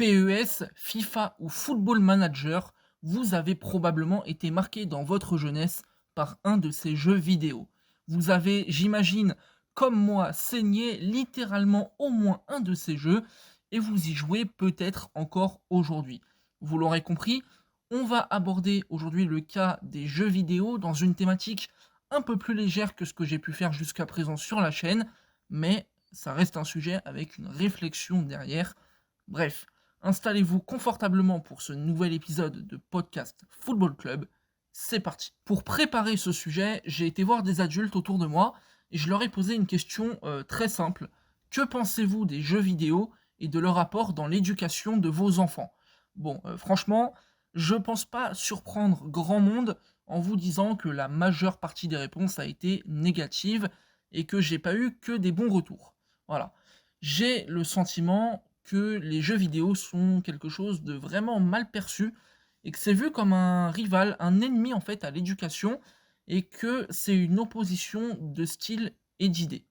PES, FIFA ou Football Manager, vous avez probablement été marqué dans votre jeunesse par un de ces jeux vidéo. Vous avez, j'imagine, comme moi, saigné littéralement au moins un de ces jeux et vous y jouez peut-être encore aujourd'hui. Vous l'aurez compris, on va aborder aujourd'hui le cas des jeux vidéo dans une thématique un peu plus légère que ce que j'ai pu faire jusqu'à présent sur la chaîne, mais ça reste un sujet avec une réflexion derrière. Bref, installez-vous confortablement pour ce nouvel épisode de podcast Football Club. C'est parti. Pour préparer ce sujet, j'ai été voir des adultes autour de moi et je leur ai posé une question très simple. Que pensez-vous des jeux vidéo et de leur apport dans l'éducation de vos enfants? Bon, franchement, je pense pas surprendre grand monde en vous disant que la majeure partie des réponses a été négative et que j'ai pas eu que des bons retours. Voilà. J'ai le sentiment que les jeux vidéo sont quelque chose de vraiment mal perçu et que c'est vu comme un rival, un ennemi en fait à l'éducation et que c'est une opposition de style et d'idées.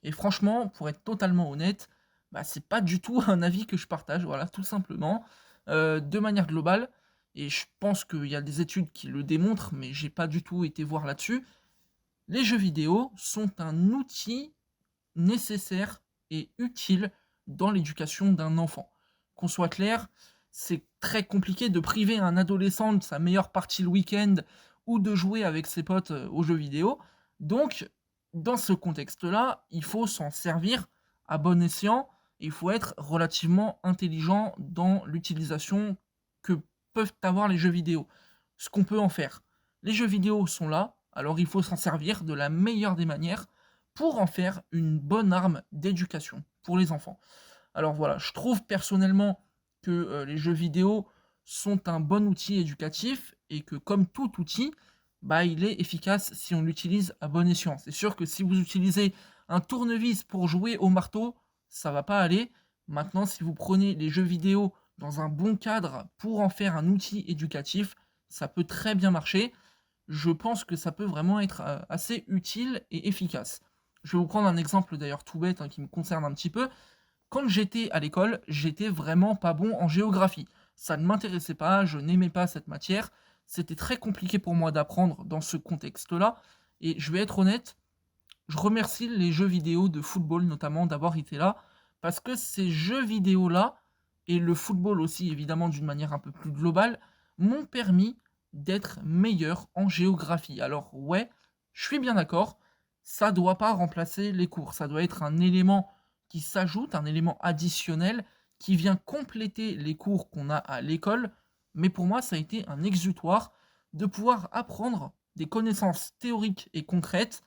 Et franchement, pour être totalement honnête, bah, c'est pas du tout un avis que je partage, voilà, tout simplement. De manière globale, et je pense qu'il y a des études qui le démontrent, mais j'ai pas du tout été voir là-dessus, les jeux vidéo sont un outil nécessaire et utile dans l'éducation d'un enfant. Qu'on soit clair, c'est très compliqué de priver un adolescent de sa meilleure partie le week-end ou de jouer avec ses potes aux jeux vidéo. Donc, dans ce contexte-là, il faut s'en servir à bon escient. Il faut être relativement intelligent dans l'utilisation que peuvent avoir les jeux vidéo. Ce qu'on peut en faire. Les jeux vidéo sont là, alors il faut s'en servir de la meilleure des manières pour en faire une bonne arme d'éducation pour les enfants. Alors voilà, je trouve personnellement que les jeux vidéo sont un bon outil éducatif et que comme tout outil, bah, il est efficace si on l'utilise à bon escient. C'est sûr que si vous utilisez un tournevis pour jouer au marteau, ça va pas aller. Maintenant, si vous prenez les jeux vidéo dans un bon cadre pour en faire un outil éducatif, ça peut très bien marcher. Je pense que ça peut vraiment être assez utile et efficace. Je vais vous prendre un exemple d'ailleurs tout bête hein, qui me concerne un petit peu. Quand j'étais à l'école, j'étais vraiment pas bon en géographie. Ça ne m'intéressait pas, je n'aimais pas cette matière. C'était très compliqué pour moi d'apprendre dans ce contexte-là. Et je vais être honnête, je remercie les jeux vidéo de football notamment d'avoir été là. Parce que ces jeux vidéo-là, et le football aussi évidemment d'une manière un peu plus globale, m'ont permis d'être meilleur en géographie. Alors ouais, je suis bien d'accord, ça doit pas remplacer les cours, ça doit être un élément qui s'ajoute, un élément additionnel qui vient compléter les cours qu'on a à l'école, mais pour moi ça a été un exutoire de pouvoir apprendre des connaissances théoriques et concrètes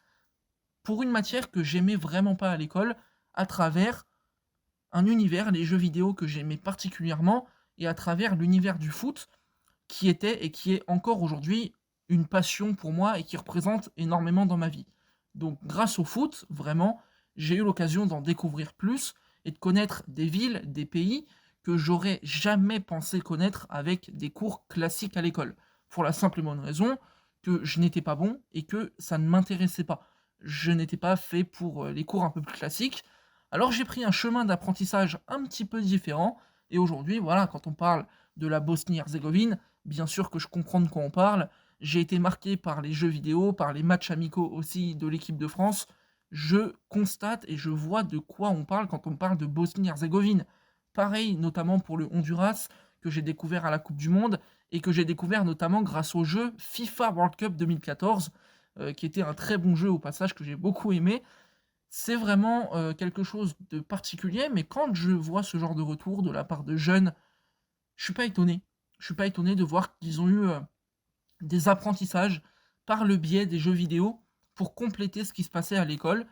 pour une matière que j'aimais vraiment pas à l'école, à travers un univers, les jeux vidéo que j'aimais particulièrement, et à travers l'univers du foot, qui était et qui est encore aujourd'hui une passion pour moi et qui représente énormément dans ma vie. Donc grâce au foot, vraiment, j'ai eu l'occasion d'en découvrir plus et de connaître des villes, des pays que j'aurais jamais pensé connaître avec des cours classiques à l'école. Pour la simple et bonne raison que je n'étais pas bon et que ça ne m'intéressait pas. Je n'étais pas fait pour les cours un peu plus classiques. Alors j'ai pris un chemin d'apprentissage un petit peu différent et aujourd'hui, voilà, quand on parle de la Bosnie-Herzégovine, bien sûr que je comprends de quoi on parle. J'ai été marqué par les jeux vidéo, par les matchs amicaux aussi de l'équipe de France. Je constate et je vois de quoi on parle quand on parle de Bosnie-Herzégovine. Pareil, notamment pour le Honduras, que j'ai découvert à la Coupe du Monde et que j'ai découvert notamment grâce au jeu FIFA World Cup 2014, qui était un très bon jeu au passage que j'ai beaucoup aimé. C'est vraiment quelque chose de particulier, mais quand je vois ce genre de retour de la part de jeunes, je suis pas étonné. Je suis pas étonné de voir qu'ils ont eu des apprentissages par le biais des jeux vidéo pour compléter ce qui se passait à l'école.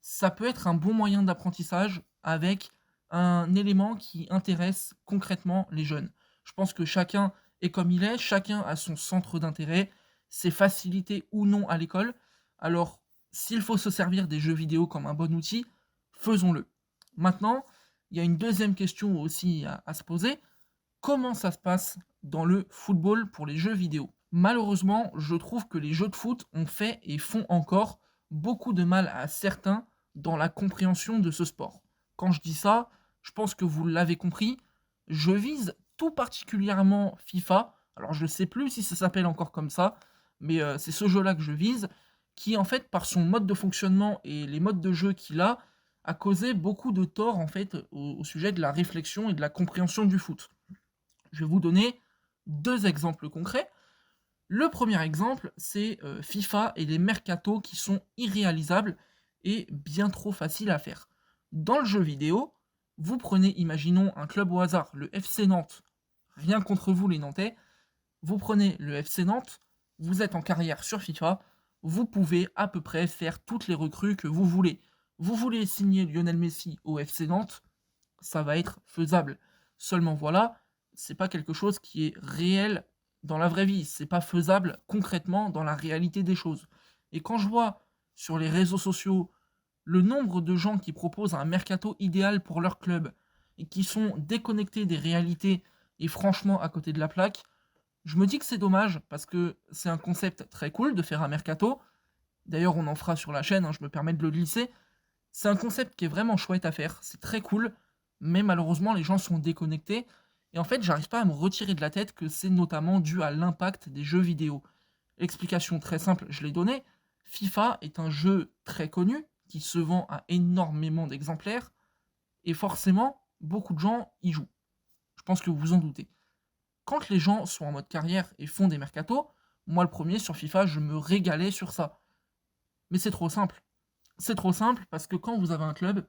Ça peut être un bon moyen d'apprentissage avec un élément qui intéresse concrètement les jeunes. Je pense que chacun est comme il est, chacun a son centre d'intérêt, ses facilités ou non à l'école. Alors, s'il faut se servir des jeux vidéo comme un bon outil, faisons-le. Maintenant, il y a une deuxième question aussi à se poser. Comment ça se passe dans le football pour les jeux vidéo? Malheureusement, je trouve que les jeux de foot ont fait et font encore beaucoup de mal à certains dans la compréhension de ce sport. Quand je dis ça, je pense que vous l'avez compris, Je vise tout particulièrement FIFA. Alors je sais plus si ça s'appelle encore comme ça, mais c'est ce jeu-là que je vise, qui en fait, par son mode de fonctionnement et les modes de jeu qu'il a causé beaucoup de tort en fait au sujet de la réflexion et de la compréhension du foot. Je vais vous donner 2 exemples concrets. Le premier exemple, c'est, FIFA et les mercatos qui sont irréalisables et bien trop faciles à faire. Dans le jeu vidéo, vous prenez, imaginons un club au hasard, le FC Nantes. Rien contre vous les Nantais. Vous prenez le FC Nantes, vous êtes en carrière sur FIFA, vous pouvez à peu près faire toutes les recrues que vous voulez. Vous voulez signer Lionel Messi au FC Nantes, ça va être faisable. Seulement voilà, c'est pas quelque chose qui est réel dans la vraie vie, c'est pas faisable concrètement dans la réalité des choses. Et quand je vois sur les réseaux sociaux le nombre de gens qui proposent un mercato idéal pour leur club et qui sont déconnectés des réalités et franchement à côté de la plaque, je me dis que c'est dommage parce que c'est un concept très cool de faire un mercato. D'ailleurs, on en fera sur la chaîne, hein, je me permets de le glisser. C'est un concept qui est vraiment chouette à faire, c'est très cool, mais malheureusement les gens sont déconnectés. Et en fait, j'arrive pas à me retirer de la tête que c'est notamment dû à l'impact des jeux vidéo. Explication très simple, je l'ai donnée. FIFA est un jeu très connu, qui se vend à énormément d'exemplaires, et forcément, beaucoup de gens y jouent. Je pense que vous vous en doutez. Quand les gens sont en mode carrière et font des mercatos, moi le premier sur FIFA, je me régalais sur ça. Mais c'est trop simple. C'est trop simple parce que quand vous avez un club,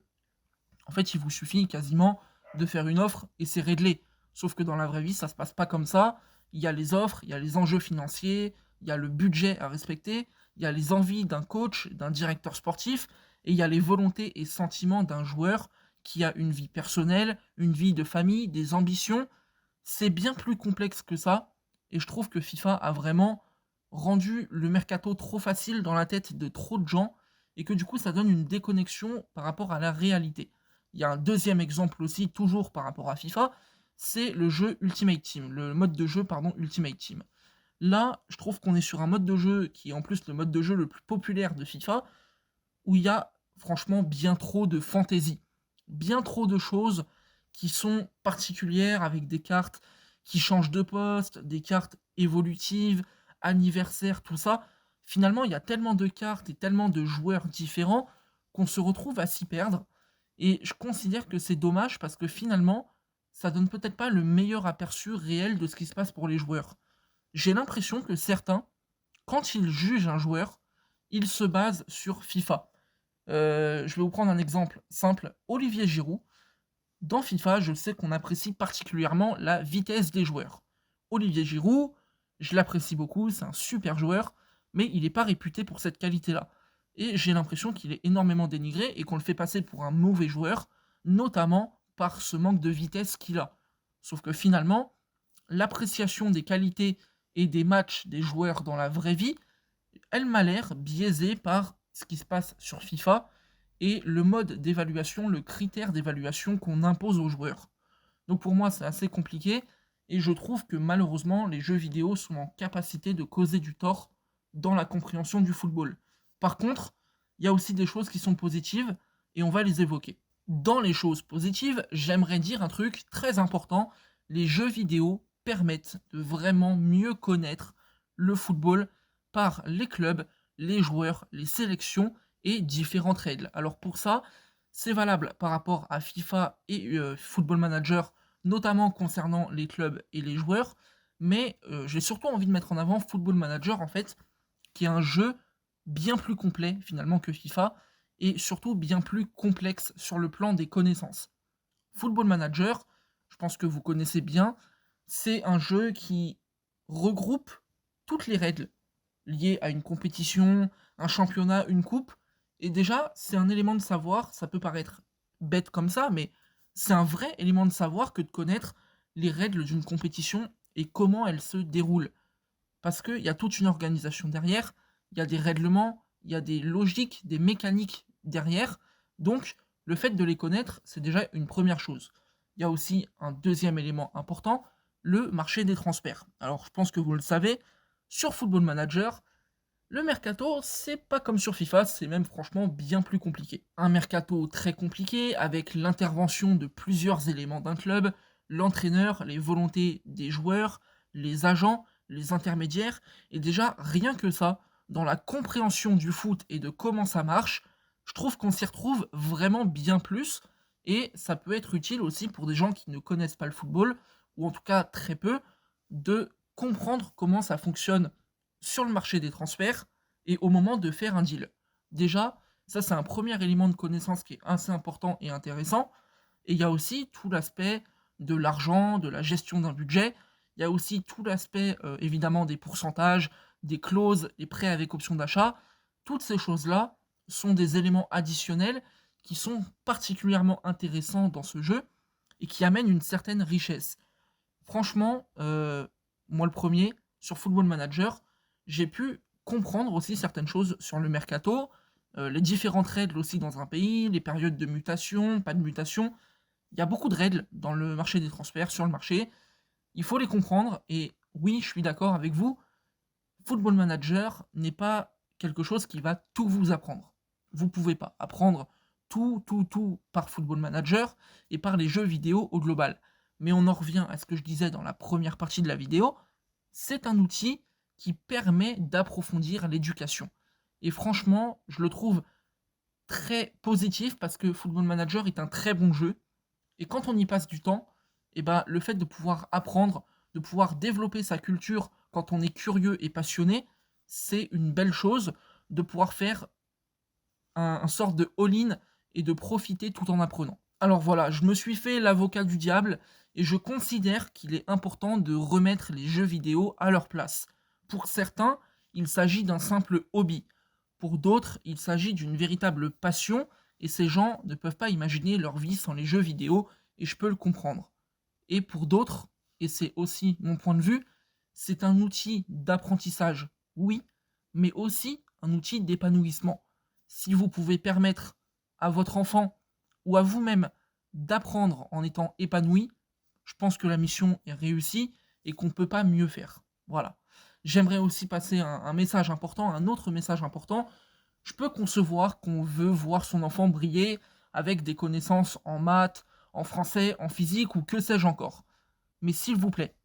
en fait, il vous suffit quasiment de faire une offre et c'est réglé. Sauf que dans la vraie vie, ça se passe pas comme ça. Il y a les offres, il y a les enjeux financiers, il y a le budget à respecter, il y a les envies d'un coach, d'un directeur sportif, et il y a les volontés et sentiments d'un joueur qui a une vie personnelle, une vie de famille, des ambitions. C'est bien plus complexe que ça, et je trouve que FIFA a vraiment rendu le mercato trop facile dans la tête de trop de gens, et que du coup ça donne une déconnexion par rapport à la réalité. Il y a un deuxième exemple aussi, toujours par rapport à FIFA, c'est le jeu Ultimate Team, le mode de jeu, pardon, Ultimate Team. Là, je trouve qu'on est sur un mode de jeu qui est en plus le mode de jeu le plus populaire de FIFA, où il y a franchement bien trop de fantaisie, bien trop de choses qui sont particulières avec des cartes qui changent de poste, des cartes évolutives, anniversaires, tout ça. Finalement, il y a tellement de cartes et tellement de joueurs différents qu'on se retrouve à s'y perdre. Et je considère que c'est dommage parce que finalement, ça donne peut-être pas le meilleur aperçu réel de ce qui se passe pour les joueurs. J'ai l'impression que certains, quand ils jugent un joueur, ils se basent sur FIFA. Je vais vous prendre un exemple simple. Olivier Giroud, dans FIFA, je sais qu'on apprécie particulièrement la vitesse des joueurs. Olivier Giroud, je l'apprécie beaucoup, c'est un super joueur, mais il n'est pas réputé pour cette qualité-là. Et j'ai l'impression qu'il est énormément dénigré et qu'on le fait passer pour un mauvais joueur, notamment par ce manque de vitesse qu'il a. Sauf que finalement, l'appréciation des qualités et des matchs des joueurs dans la vraie vie, elle m'a l'air biaisée par ce qui se passe sur FIFA et le mode d'évaluation, le critère d'évaluation qu'on impose aux joueurs. Donc pour moi, c'est assez compliqué et je trouve que malheureusement, les jeux vidéo sont en capacité de causer du tort dans la compréhension du football. Par contre, il y a aussi des choses qui sont positives et on va les évoquer. Dans les choses positives, j'aimerais dire un truc très important, les jeux vidéo permettent de vraiment mieux connaître le football par les clubs, les joueurs, les sélections et différentes règles. Alors pour ça, c'est valable par rapport à FIFA et Football Manager, notamment concernant les clubs et les joueurs, mais j'ai surtout envie de mettre en avant Football Manager en fait, qui est un jeu bien plus complet finalement que FIFA et surtout bien plus complexe sur le plan des connaissances. Football Manager, je pense que vous connaissez bien, c'est un jeu qui regroupe toutes les règles liées à une compétition, un championnat, une coupe. Et déjà, c'est un élément de savoir, ça peut paraître bête comme ça, mais c'est un vrai élément de savoir que de connaître les règles d'une compétition et comment elle se déroule. Parce qu'il y a toute une organisation derrière, il y a des règlements, il y a des logiques, des mécaniques derrière. Donc, le fait de les connaître, c'est déjà une première chose. Il y a aussi un deuxième élément important, le marché des transferts. Alors, je pense que vous le savez, sur Football Manager, le mercato, c'est pas comme sur FIFA, c'est même franchement bien plus compliqué. Un mercato très compliqué, avec l'intervention de plusieurs éléments d'un club, l'entraîneur, les volontés des joueurs, les agents, les intermédiaires. Et déjà, rien que ça, dans la compréhension du foot et de comment ça marche, je trouve qu'on s'y retrouve vraiment bien plus. Et ça peut être utile aussi pour des gens qui ne connaissent pas le football, ou en tout cas très peu, de comprendre comment ça fonctionne sur le marché des transferts et au moment de faire un deal. Déjà, ça c'est un premier élément de connaissance qui est assez important et intéressant. Et il y a aussi tout l'aspect de l'argent, de la gestion d'un budget. Il y a aussi tout l'aspect évidemment des pourcentages, des clauses, les prêts avec option d'achat. Toutes ces choses-là sont des éléments additionnels qui sont particulièrement intéressants dans ce jeu et qui amènent une certaine richesse. Franchement, moi le premier, sur Football Manager, j'ai pu comprendre aussi certaines choses sur le mercato, les différentes règles aussi dans un pays, les périodes de mutation, pas de mutation. Il y a beaucoup de règles dans le marché des transferts, sur le marché. Il faut les comprendre et oui, je suis d'accord avec vous, Football Manager n'est pas quelque chose qui va tout vous apprendre. Vous pouvez pas apprendre tout par Football Manager et par les jeux vidéo au global. Mais on en revient à ce que je disais dans la première partie de la vidéo, c'est un outil qui permet d'approfondir l'éducation. Et franchement, je le trouve très positif parce que Football Manager est un très bon jeu. Et quand on y passe du temps, et ben, le fait de pouvoir apprendre, de pouvoir développer sa culture quand on est curieux et passionné, c'est une belle chose de pouvoir faire un sorte de all-in et de profiter tout en apprenant. Alors voilà, je me suis fait l'avocat du diable et je considère qu'il est important de remettre les jeux vidéo à leur place. Pour certains, il s'agit d'un simple hobby. Pour d'autres, il s'agit d'une véritable passion et ces gens ne peuvent pas imaginer leur vie sans les jeux vidéo et je peux le comprendre. Et pour d'autres, et c'est aussi mon point de vue, c'est un outil d'apprentissage, oui, mais aussi un outil d'épanouissement. Si vous pouvez permettre à votre enfant ou à vous-même d'apprendre en étant épanoui, je pense que la mission est réussie et qu'on ne peut pas mieux faire. Voilà. J'aimerais aussi passer un message important, un autre message important. Je peux concevoir qu'on veut voir son enfant briller avec des connaissances en maths, en français, en physique ou que sais-je encore. Mais s'il vous plaît,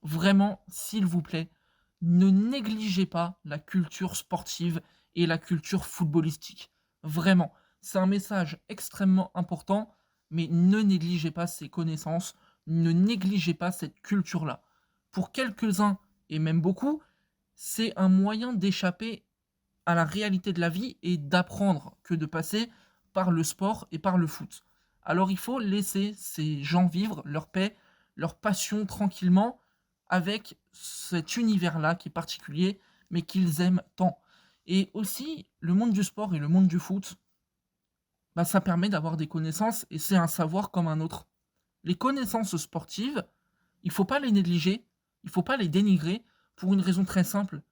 vraiment, s'il vous plaît, ne négligez pas la culture sportive et la culture footballistique. Vraiment, c'est un message extrêmement important, mais ne négligez pas ces connaissances, ne négligez pas cette culture-là. Pour quelques-uns, et même beaucoup, c'est un moyen d'échapper à la réalité de la vie et d'apprendre que de passer par le sport et par le foot. Alors il faut laisser ces gens vivre leur paix, leur passion tranquillement avec cet univers-là qui est particulier, mais qu'ils aiment tant. Et aussi, le monde du sport et le monde du foot, bah, ça permet d'avoir des connaissances et c'est un savoir comme un autre. Les connaissances sportives, il ne faut pas les négliger, il ne faut pas les dénigrer pour une raison très simple.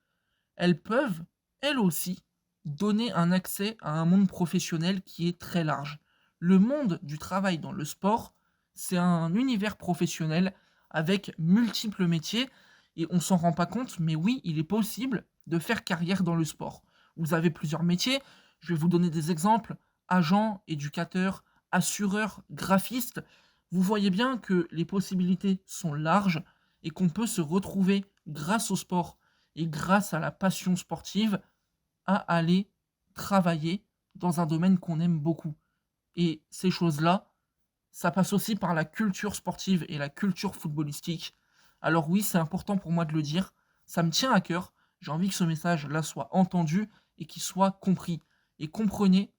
Elles peuvent, elles aussi, donner un accès à un monde professionnel qui est très large. Le monde du travail dans le sport, c'est un univers professionnel avec multiples métiers et on s'en rend pas compte, mais oui, il est possible de faire carrière dans le sport. Vous avez plusieurs métiers, je vais vous donner des exemples, agent, éducateur, assureur, graphiste. Vous voyez bien que les possibilités sont larges et qu'on peut se retrouver grâce au sport et grâce à la passion sportive à aller travailler dans un domaine qu'on aime beaucoup. Et ces choses-là, ça passe aussi par la culture sportive et la culture footballistique. Alors oui, c'est important pour moi de le dire, ça me tient à cœur, j'ai envie que ce message-là soit entendu et qu'il soit compris. Et comprenez,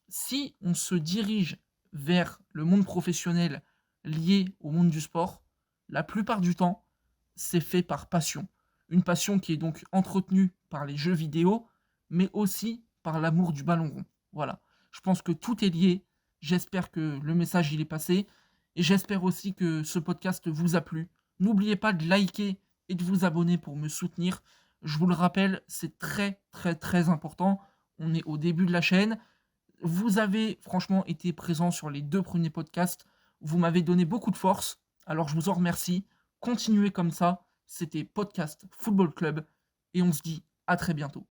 si on se dirige vers le monde professionnel lié au monde du sport, la plupart du temps, c'est fait par passion. Une passion qui est donc entretenue par les jeux vidéo, mais aussi par l'amour du ballon rond. Voilà. Je pense que tout est lié. J'espère que le message il est passé. Et j'espère aussi que ce podcast vous a plu. N'oubliez pas de liker et de vous abonner pour me soutenir. Je vous le rappelle, c'est très très très important. On est au début de la chaîne. Vous avez franchement été présent sur les 2 premiers podcasts. Vous m'avez donné beaucoup de force. Alors je vous en remercie. Continuez comme ça. C'était Podcast Football Club. Et on se dit à très bientôt.